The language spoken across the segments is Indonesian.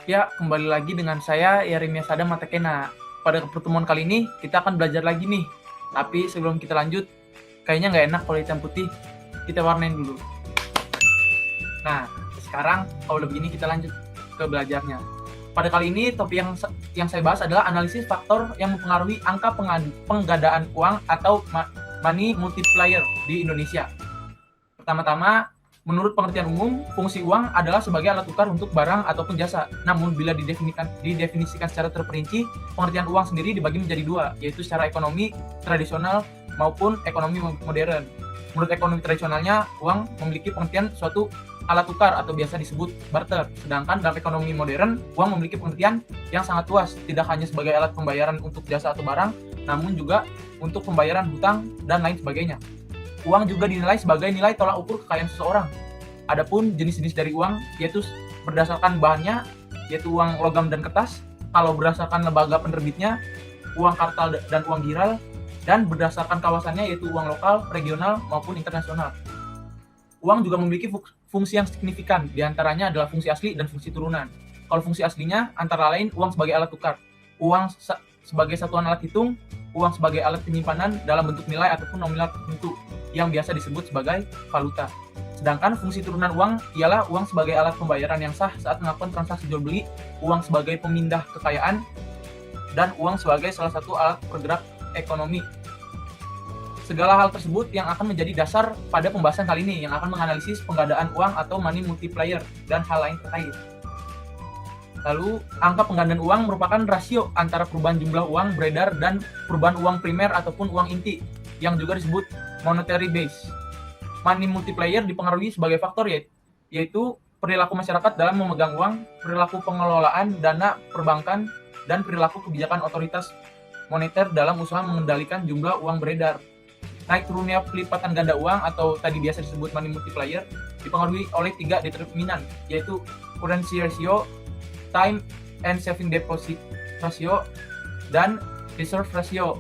Ya, kembali lagi dengan saya Yeremia Sadam Matekena. Pada pertemuan kali ini kita akan belajar lagi nih. Tapi sebelum kita lanjut, kayaknya nggak enak kalau hitam putih. Kita warnain dulu. Nah, sekarang kalau begini kita lanjut ke belajarnya. Pada kali ini topik yang saya bahas adalah analisis faktor yang mempengaruhi angka penggandaan uang atau money multiplier di Indonesia. Pertama-tama, menurut pengertian umum, fungsi uang adalah sebagai alat tukar untuk barang ataupun jasa. Namun, bila didefinisikan secara terperinci, pengertian uang sendiri dibagi menjadi dua, yaitu secara ekonomi tradisional maupun ekonomi modern. Menurut ekonomi tradisionalnya, uang memiliki pengertian suatu alat tukar atau biasa disebut barter. Sedangkan dalam ekonomi modern, uang memiliki pengertian yang sangat luas, tidak hanya sebagai alat pembayaran untuk jasa atau barang, namun juga untuk pembayaran hutang dan lain sebagainya. Uang juga dinilai sebagai nilai tolak ukur kekayaan seseorang. Adapun jenis-jenis dari uang yaitu berdasarkan bahannya, yaitu uang logam dan kertas. Kalau berdasarkan lembaga penerbitnya, uang kartal dan uang giral, dan berdasarkan kawasannya yaitu uang lokal, regional maupun internasional. Uang juga memiliki fungsi yang signifikan, diantaranya adalah fungsi asli dan fungsi turunan. Kalau fungsi aslinya antara lain uang sebagai alat tukar, uang sebagai satuan alat hitung, uang sebagai alat penyimpanan dalam bentuk nilai ataupun nominal tertentu yang biasa disebut sebagai valuta. Sedangkan fungsi turunan uang ialah uang sebagai alat pembayaran yang sah saat melakukan transaksi jual beli, uang sebagai pemindah kekayaan, dan uang sebagai salah satu alat pergerak ekonomi. Segala hal tersebut yang akan menjadi dasar pada pembahasan kali ini yang akan menganalisis penggandaan uang atau money multiplier dan hal lain terkait. Lalu, angka penggandaan uang merupakan rasio antara perubahan jumlah uang beredar dan perubahan uang primer ataupun uang inti, yang juga disebut monetary base. Money multiplier dipengaruhi sebagai faktor yaitu perilaku masyarakat dalam memegang uang, perilaku pengelolaan dana perbankan, dan perilaku kebijakan otoritas moneter dalam usaha mengendalikan jumlah uang beredar. Naik turunnya pelipatan ganda uang atau tadi biasa disebut money multiplier dipengaruhi oleh 3 determinan, yaitu currency ratio, time and saving deposit ratio, dan reserve ratio.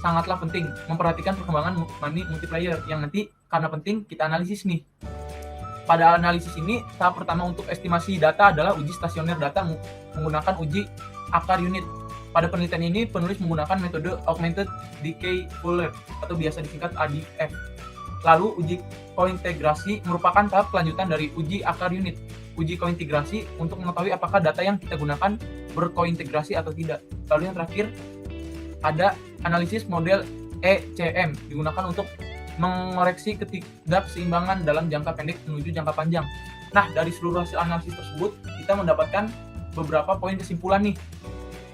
Sangatlah penting memperhatikan perkembangan money multiplier yang nanti karena penting kita analisis nih. Pada analisis ini, tahap pertama untuk estimasi data adalah uji stasioner data menggunakan uji akar unit. Pada penelitian ini, penulis menggunakan metode Augmented Decay Fuller atau biasa disingkat ADF. Lalu, uji kointegrasi merupakan tahap kelanjutan dari uji akar unit. Uji kointegrasi untuk mengetahui apakah data yang kita gunakan berkointegrasi atau tidak. Lalu yang terakhir, ada analisis model ECM digunakan untuk mengoreksi ketidakseimbangan dalam jangka pendek menuju jangka panjang. Nah, dari seluruh hasil analisis tersebut, kita mendapatkan beberapa poin kesimpulan nih.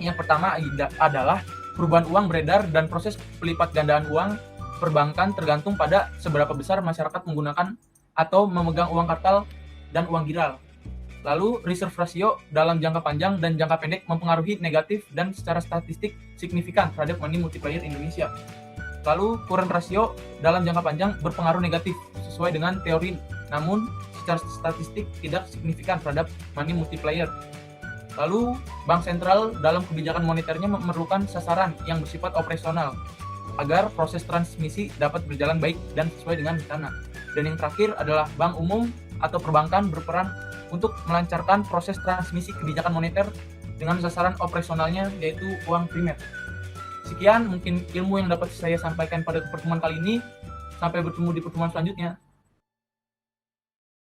Yang pertama adalah perubahan uang beredar dan proses pelipat gandaan uang perbankan tergantung pada seberapa besar masyarakat menggunakan atau memegang uang kartal dan uang giral. Lalu, reserve ratio dalam jangka panjang dan jangka pendek mempengaruhi negatif dan secara statistik signifikan terhadap money multiplier Indonesia. Lalu, current ratio dalam jangka panjang berpengaruh negatif sesuai dengan teori, namun secara statistik tidak signifikan terhadap money multiplier. Lalu, bank sentral dalam kebijakan moneternya memerlukan sasaran yang bersifat operasional agar proses transmisi dapat berjalan baik dan sesuai dengan rencana. Dan yang terakhir adalah bank umum atau perbankan berperan untuk melancarkan proses transmisi kebijakan moneter dengan sasaran operasionalnya yaitu uang primer. Sekian mungkin ilmu yang dapat saya sampaikan pada pertemuan kali ini. Sampai bertemu di pertemuan selanjutnya.